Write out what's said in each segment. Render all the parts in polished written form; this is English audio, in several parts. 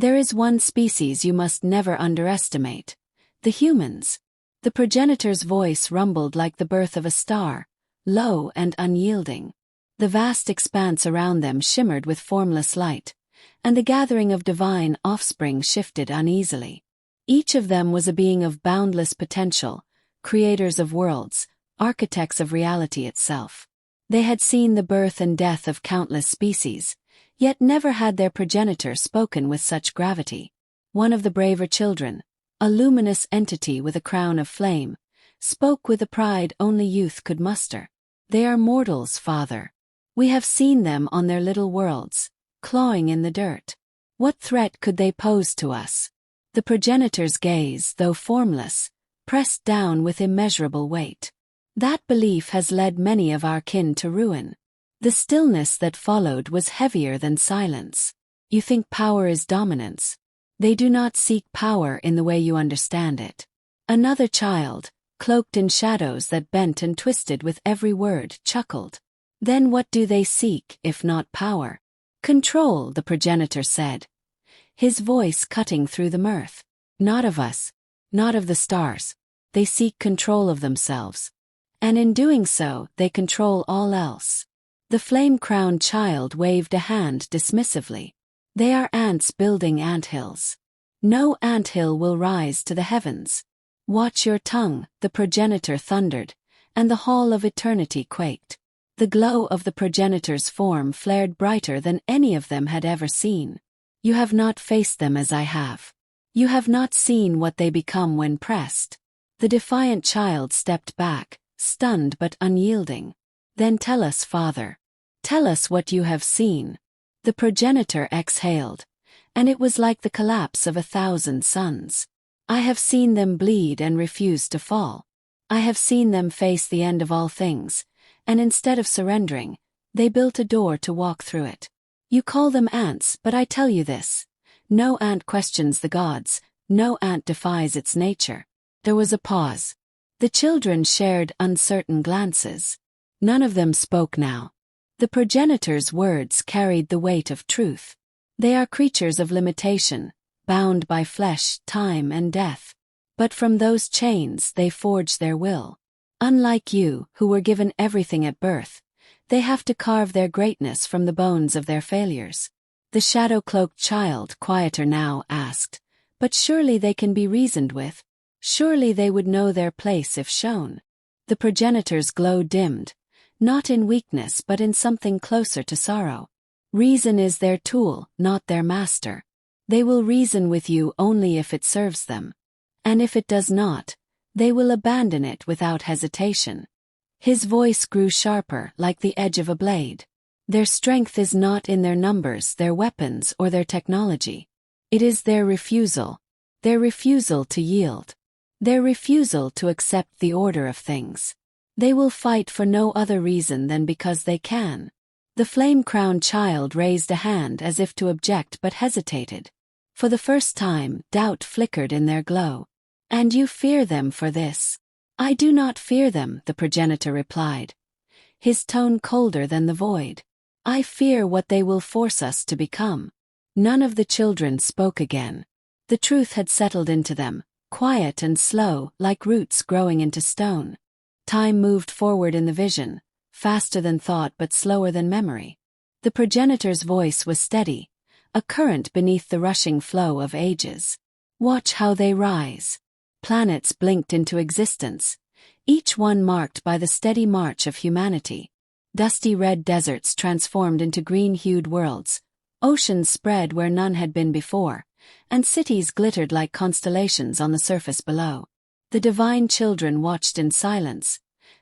There is one species you must never underestimate: the humans. The progenitor's voice rumbled like the birth of a star, low and unyielding. The vast expanse around them shimmered with formless light, and the gathering of divine offspring shifted uneasily. Each of them was a being of boundless potential, creators of worlds, architects of reality itself. They had seen the birth and death of countless species, yet never had their progenitor spoken with such gravity. One of the braver children, a luminous entity with a crown of flame, spoke with a pride only youth could muster. "They are mortals, Father. We have seen them on their little worlds, clawing in the dirt. What threat could they pose to us?" The progenitor's gaze, though formless, pressed down with immeasurable weight. "That belief has led many of our kin to ruin." The stillness that followed was heavier than silence. "You think power is dominance. They do not seek power in the way you understand it." Another child, cloaked in shadows that bent and twisted with every word, chuckled. "Then what do they seek, if not power?" "Control," the progenitor said, his voice cutting through the mirth. "Not of us, not of the stars. They seek control of themselves. And in doing so, they control all else." The flame-crowned child waved a hand dismissively. "They are ants building anthills. No anthill will rise to the heavens." "Watch your tongue," the progenitor thundered, and the hall of eternity quaked. The glow of the progenitor's form flared brighter than any of them had ever seen. "You have not faced them as I have. You have not seen what they become when pressed." The defiant child stepped back, stunned but unyielding. "Then tell us, Father. Tell us what you have seen." The progenitor exhaled, and it was like the collapse of 1,000 suns. "I have seen them bleed and refuse to fall. I have seen them face the end of all things, and instead of surrendering, they built a door to walk through it. You call them ants, but I tell you this: no ant questions the gods, no ant defies its nature." There was a pause. The children shared uncertain glances. None of them spoke now. The progenitor's words carried the weight of truth. They are creatures of limitation, bound by flesh, time, and death. But from those chains they forge their will. Unlike you, who were given everything at birth, they have to carve their greatness from the bones of their failures. The shadow-cloaked child, quieter now, asked, "But surely they can be reasoned with? Surely they would know their place if shown?" The progenitor's glow dimmed, not in weakness but in something closer to sorrow. "Reason is their tool, not their master. They will reason with you only if it serves them. And if it does not, they will abandon it without hesitation." His voice grew sharper, like the edge of a blade. "Their strength is not in their numbers, their weapons, or their technology. It is their refusal to yield. Their refusal to accept the order of things. They will fight for no other reason than because they can." The flame-crowned child raised a hand as if to object but hesitated. For the first time, doubt flickered in their glow. "And you fear them for this?" "I do not fear them," the progenitor replied, his tone colder than the void. "I fear what they will force us to become." None of the children spoke again. The truth had settled into them, quiet and slow, like roots growing into stone. Time moved forward in the vision, faster than thought but slower than memory. The progenitor's voice was steady, a current beneath the rushing flow of ages. "Watch how they rise." Planets blinked into existence, each one marked by the steady march of humanity. Dusty red deserts transformed into green-hued worlds, oceans spread where none had been before, and cities glittered like constellations on the surface below. The divine children watched in silence,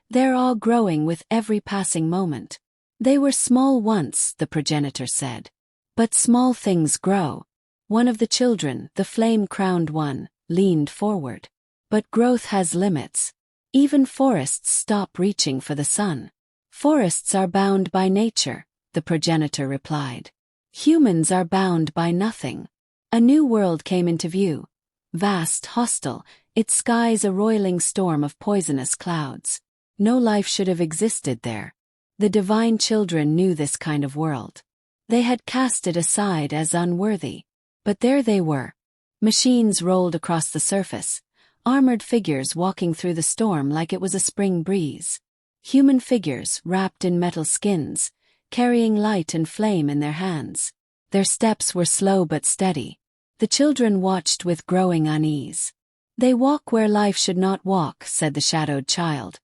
their awe growing with every passing moment. "They were small once," the progenitor said. "But small things grow." One of the children, the flame-crowned one, leaned forward. "But growth has limits. Even forests stop reaching for the sun." "Forests are bound by nature," the progenitor replied. "Humans are bound by nothing." A new world came into view. Vast, hostile, its skies a roiling storm of poisonous clouds. No life should have existed there. The divine children knew this kind of world. They had cast it aside as unworthy. But there they were. Machines rolled across the surface, armored figures walking through the storm like it was a spring breeze. Human figures wrapped in metal skins, carrying light and flame in their hands. Their steps were slow but steady. The children watched with growing unease. "They walk where life should not walk," said the shadowed child,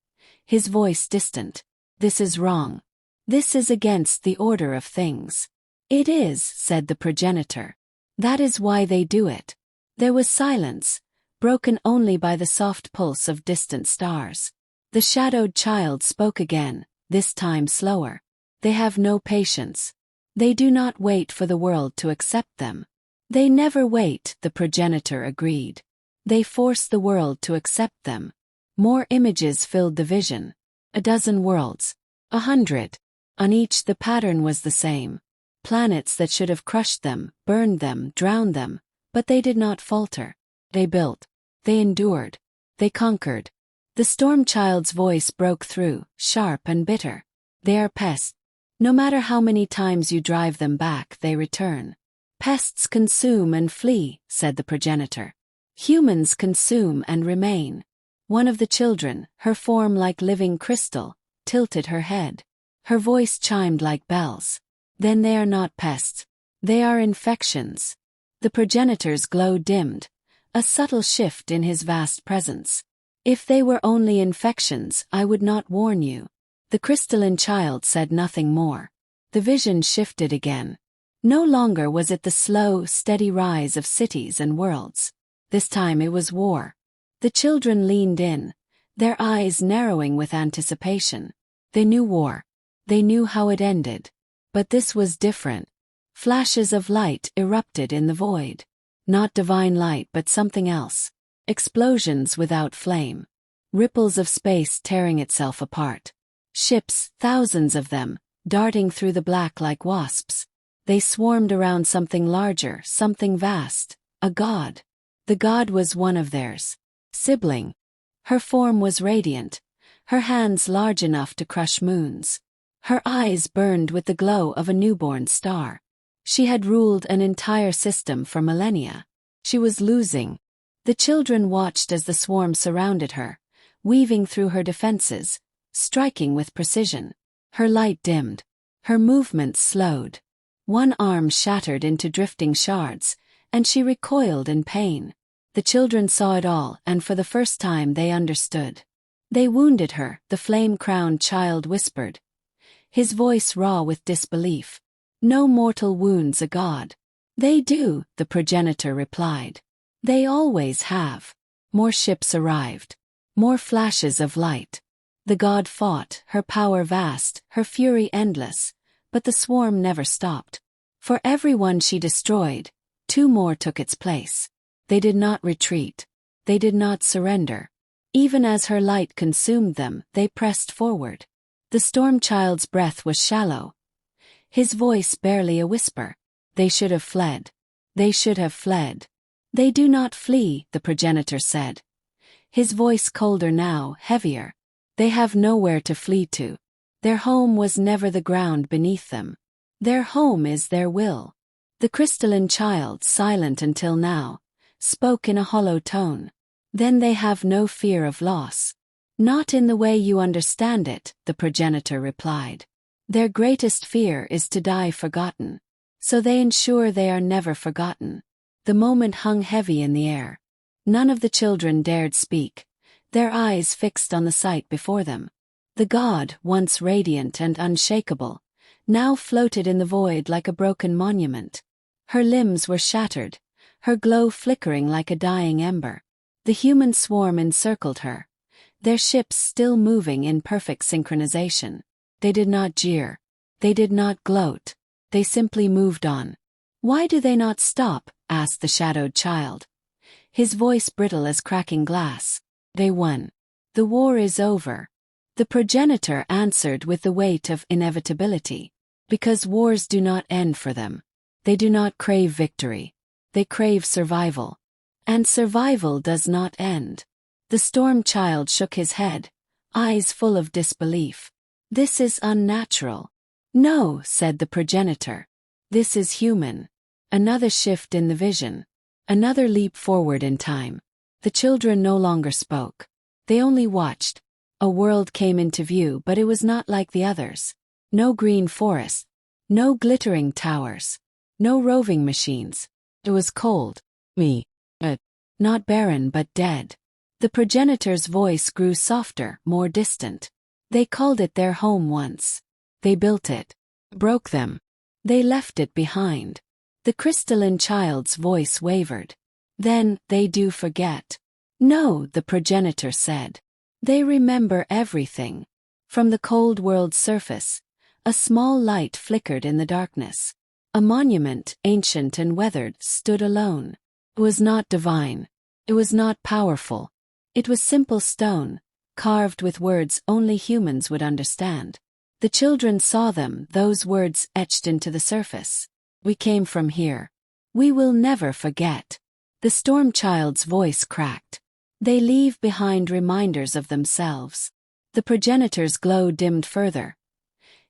his voice distant. "This is wrong. This is against the order of things." "It is," said the progenitor. "That is why they do it." There was silence, broken only by the soft pulse of distant stars. The shadowed child spoke again, this time slower. "They have no patience. They do not wait for the world to accept them." "They never wait," the progenitor agreed. "They force the world to accept them." More images filled the vision. A dozen worlds. 100. On each the pattern was the same. Planets that should have crushed them, burned them, drowned them, but they did not falter. They built. They endured. They conquered. The storm child's voice broke through, sharp and bitter. "They are pests. No matter how many times you drive them back, they return." "Pests consume and flee," said the progenitor. "Humans consume and remain." One of the children, her form like living crystal, tilted her head. Her voice chimed like bells. "Then they are not pests. They are infections." The progenitor's glow dimmed, a subtle shift in his vast presence. "If they were only infections, I would not warn you." The crystalline child said nothing more. The vision shifted again. No longer was it the slow, steady rise of cities and worlds. This time it was war. The children leaned in, their eyes narrowing with anticipation. They knew war. They knew how it ended. But this was different. Flashes of light erupted in the void. Not divine light but something else. Explosions without flame. Ripples of space tearing itself apart. Ships, thousands of them, darting through the black like wasps. They swarmed around something larger, something vast, a god. The god was one of theirs. Sibling. Her form was radiant, her hands large enough to crush moons. Her eyes burned with the glow of a newborn star. She had ruled an entire system for millennia. She was losing. The children watched as the swarm surrounded her, weaving through her defenses, striking with precision. Her light dimmed. Her movements slowed. One arm shattered into drifting shards, and she recoiled in pain. The children saw it all, and for the first time they understood. "They wounded her," the flame-crowned child whispered, his voice raw with disbelief. "No mortal wounds a god." "They do," the progenitor replied. "They always have." More ships arrived. More flashes of light. The god fought, her power vast, her fury endless, but the swarm never stopped. For every one she destroyed, two more took its place. They did not retreat. They did not surrender. Even as her light consumed them, they pressed forward. The storm child's breath was shallow, his voice barely a whisper. "They should have fled. They should have fled." "They do not flee," the progenitor said, his voice colder now, heavier. "They have nowhere to flee to. Their home was never the ground beneath them. Their home is their will." The crystalline child, silent until now, spoke in a hollow tone. "Then they have no fear of loss." "Not in the way you understand it," the progenitor replied. "Their greatest fear is to die forgotten. So they ensure they are never forgotten." The moment hung heavy in the air. None of the children dared speak, their eyes fixed on the sight before them. The god, once radiant and unshakable, now floated in the void like a broken monument. Her limbs were shattered, her glow flickering like a dying ember. The human swarm encircled her, their ships still moving in perfect synchronization. They did not jeer. They did not gloat. They simply moved on. "Why do they not stop?" asked the shadowed child, his voice brittle as cracking glass. "They won. The war is over." The progenitor answered with the weight of inevitability. Because wars do not end for them. They do not crave victory. They crave survival. And survival does not end. The storm child shook his head, eyes full of disbelief. "This is unnatural." "No," said the progenitor. "This is human." Another shift in the vision. Another leap forward in time. The children no longer spoke. They only watched. A world came into view, but it was not like the others. No green forest. No glittering towers. No roving machines. It was cold. Not barren but dead. The progenitor's voice grew softer, more distant. They called it their home once. They built it. Broke them. They left it behind. The crystalline child's voice wavered. Then, they do forget. No, the progenitor said. They remember everything. From the cold world's surface, a small light flickered in the darkness. A monument, ancient and weathered, stood alone. It was not divine. It was not powerful. It was simple stone, carved with words only humans would understand. The children saw them, those words etched into the surface. We came from here. We will never forget. The storm child's voice cracked. They leave behind reminders of themselves. The progenitor's glow dimmed further.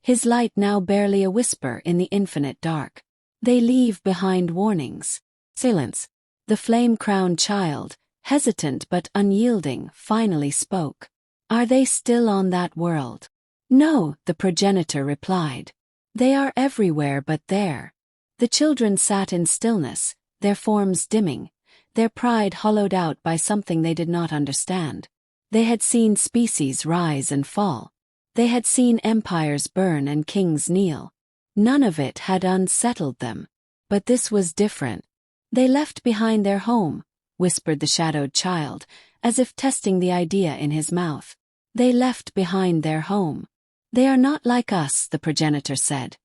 His light now barely a whisper in the infinite dark. They leave behind warnings. Silence. The flame-crowned child, hesitant but unyielding, finally spoke. Are they still on that world? No, the progenitor replied. They are everywhere but there. The children sat in stillness, their forms dimming, their pride hollowed out by something they did not understand. They had seen species rise and fall. They had seen empires burn and kings kneel. None of it had unsettled them. But this was different. They left behind their home, whispered the shadowed child, as if testing the idea in his mouth. They left behind their home. They are not like us, the progenitor said.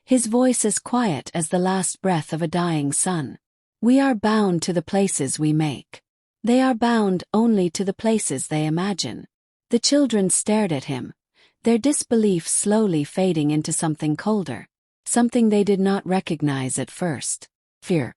His voice as quiet as the last breath of a dying sun. We are bound to the places we make. They are bound only to the places they imagine. The children stared at him, their disbelief slowly fading into something colder, something they did not recognize at first. Fear.